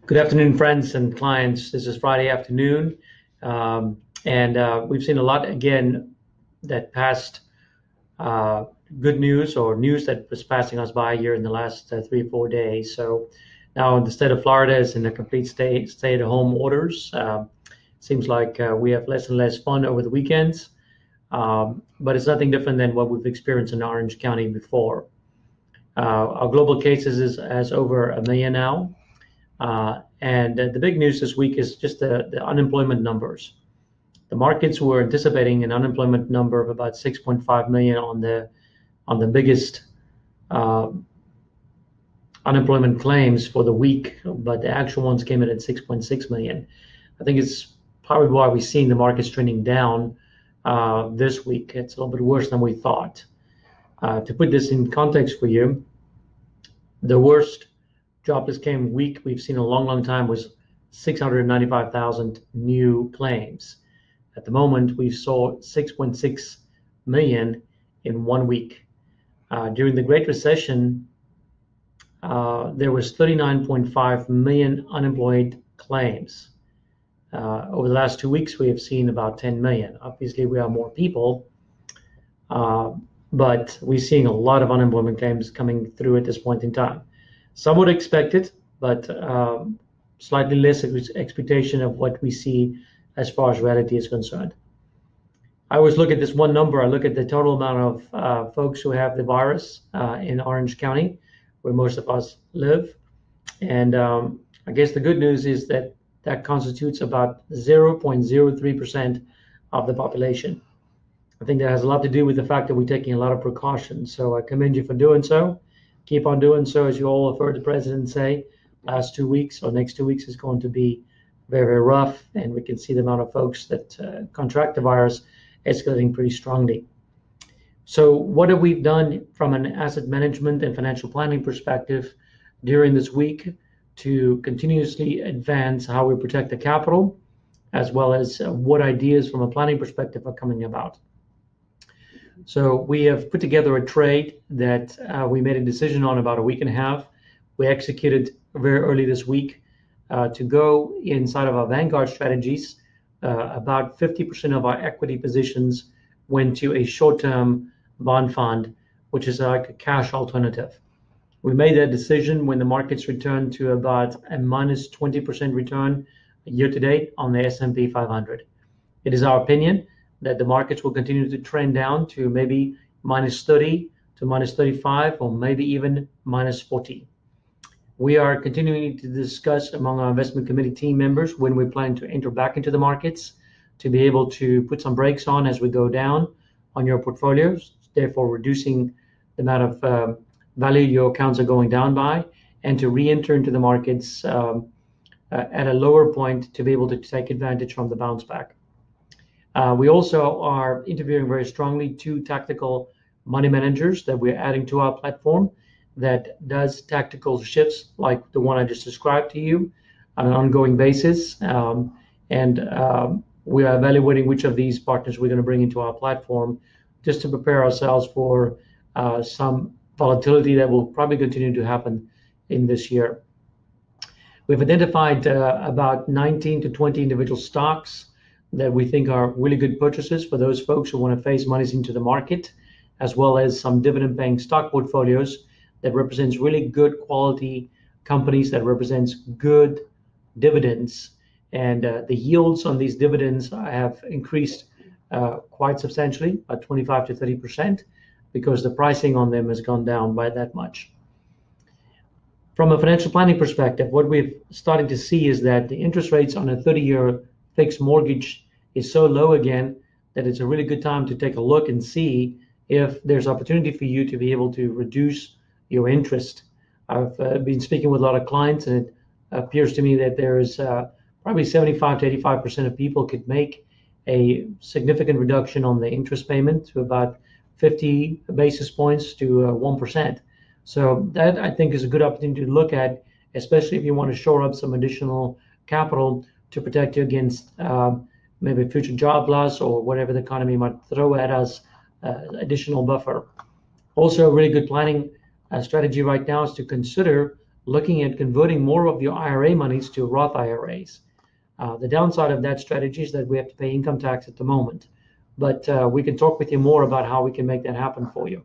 Good afternoon, friends and clients. This is Friday afternoon, and we've seen a lot again that passed good news or news that was passing us by here in the last 3 or 4 days. So now the state of Florida is in a complete stay-at-home orders. Seems like we have less and less fun over the weekends, but it's nothing different than what we've experienced in Orange County before. Our global cases is over 1 million now. And the big news this week is just the unemployment numbers. The markets were anticipating an unemployment number of about 6.5 million on the biggest unemployment claims for the week, but the actual ones came in at 6.6 million. I think it's probably why we've seen the markets trending down this week. It's a little bit worse than we thought. To put this in context for you, the worst jobless claim week we've seen in a long time was 695,000 new claims. At the moment, we saw 6.6 million in 1 week. During the Great Recession, there was 39.5 million unemployed claims. Over the last 2 weeks, we have seen about 10 million. Obviously, we are more people, but we're seeing a lot of unemployment claims coming through at this point in time. Some would expect it, but slightly less expectation of what we see as far as reality is concerned. I always look at this one number. I look at the total amount of folks who have the virus in Orange County, where most of us live. And I guess the good news is that constitutes about 0.03% of the population. I think that has a lot to do with the fact that we're taking a lot of precautions. So I commend you for doing so. Keep on doing so. As you all have heard the president say, last 2 weeks or next 2 weeks is going to be very, very rough. And we can see the amount of folks that contract the virus escalating pretty strongly. So what have we done from an asset management and financial planning perspective during this week to continuously advance how we protect the capital, as well as what ideas from a planning perspective are coming about? So we have put together a trade that we made a decision on about a week and a half. We executed very early this week to go inside of our Vanguard strategies. About 50% of our equity positions went to a short-term bond fund, which is like a cash alternative. We made that decision when the markets returned to about a minus 20% return year to date on the S&P 500. It is our opinion that the markets will continue to trend down to maybe minus 30 to minus 35 or maybe even minus 40. We are continuing to discuss among our investment committee team members when we plan to enter back into the markets to be able to put some brakes on as we go down on your portfolios, therefore reducing the amount of value your accounts are going down by, and to re-enter into the markets at a lower point to be able to take advantage from the bounce back. We also are interviewing very strongly 2 tactical money managers that we're adding to our platform that does tactical shifts like the one I just described to you on an ongoing basis. We are evaluating which of these partners we're going to bring into our platform just to prepare ourselves for some volatility that will probably continue to happen in this year. We've identified about 19 to 20 individual stocks that we think are really good purchases for those folks who want to phase monies into the market, as well as some dividend-paying stock portfolios that represents really good quality companies that represents good dividends. And the yields on these dividends have increased quite substantially, about 25 to 30%, because the pricing on them has gone down by that much. From a financial planning perspective, what we're starting to see is that the interest rates on a 30-year fixed mortgage is so low again that it's a really good time to take a look and see if there's opportunity for you to be able to reduce your interest. I've been speaking with a lot of clients, and it appears to me that there is probably 75 to 85% of people could make a significant reduction on the interest payment to about 50 basis points to 1%. So that, I think, is a good opportunity to look at, especially if you want to shore up some additional capital to protect you against maybe future job loss or whatever the economy might throw at us, additional buffer. Also, a really good planning strategy right now is to consider looking at converting more of your IRA monies to Roth IRAs. The downside of that strategy is that we have to pay income tax at the moment, but we can talk with you more about how we can make that happen for you.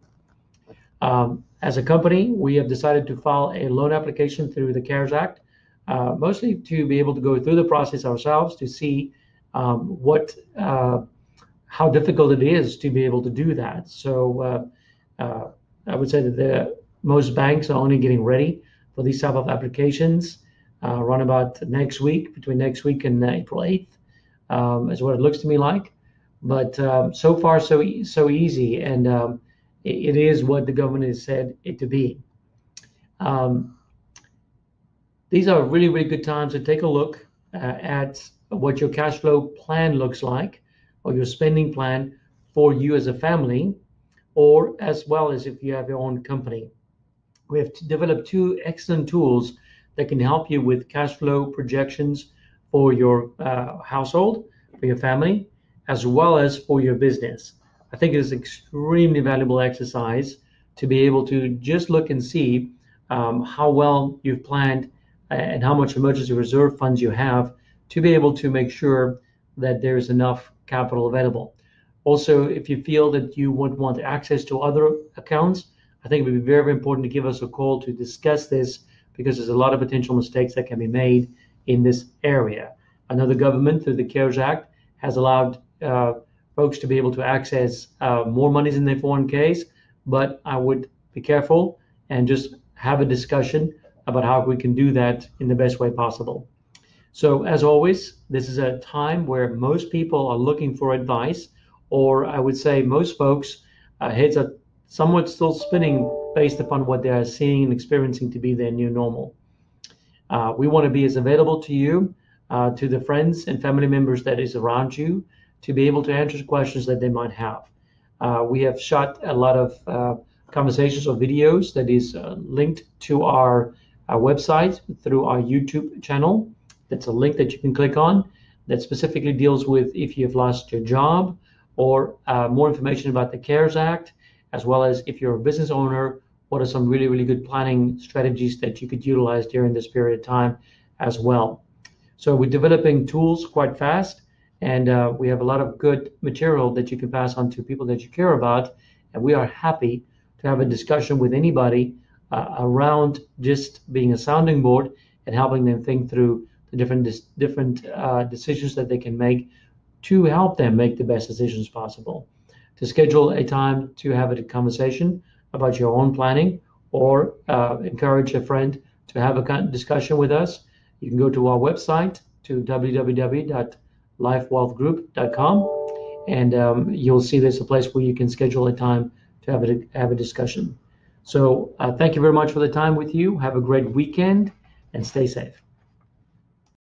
As a company, we have decided to file a loan application through the CARES Act, mostly to be able to go through the process ourselves to see how difficult it is to be able to do that. So I would say that most banks are only getting ready for these type of applications around about next week, between next week and April 8th, is what it looks to me like. But so far, so easy, and it is what the government has said it to be. These are really, really good times to take a look at what your cash flow plan looks like, or your spending plan for you as a family, or as well as if you have your own company. We have developed two excellent tools that can help you with cash flow projections for your household, for your family, as well as for your business. I think it is extremely valuable exercise to be able to just look and see how well you've planned and how much emergency reserve funds you have to be able to make sure that there's enough capital available. Also, if you feel that you would want access to other accounts, I think it would be very, very important to give us a call to discuss this, because there's a lot of potential mistakes that can be made in this area. I know the government, through the CARES Act, has allowed folks to be able to access more monies in their 401ks, but I would be careful and just have a discussion about how we can do that in the best way possible. So as always, this is a time where most people are looking for advice, or I would say most folks' heads are somewhat still spinning based upon what they are seeing and experiencing to be their new normal. We want to be as available to you, to the friends and family members that is around you, to be able to answer questions that they might have. We have shot a lot of conversations or videos that is linked to our website through our YouTube channel. That's a link that you can click on that specifically deals with if you've lost your job, or more information about the CARES Act, as well as if you're a business owner, what are some really, really good planning strategies that you could utilize during this period of time as well. So we're developing tools quite fast, and we have a lot of good material that you can pass on to people that you care about, and we are happy to have a discussion with anybody around just being a sounding board and helping them think through the different decisions that they can make to help them make the best decisions possible. To schedule a time to have a conversation about your own planning, or encourage a friend to have a discussion with us, you can go to our website, to www.lifewealthgroup.com, and you'll see there's a place where you can schedule a time to have a discussion. So thank you very much for the time with you. Have a great weekend and stay safe.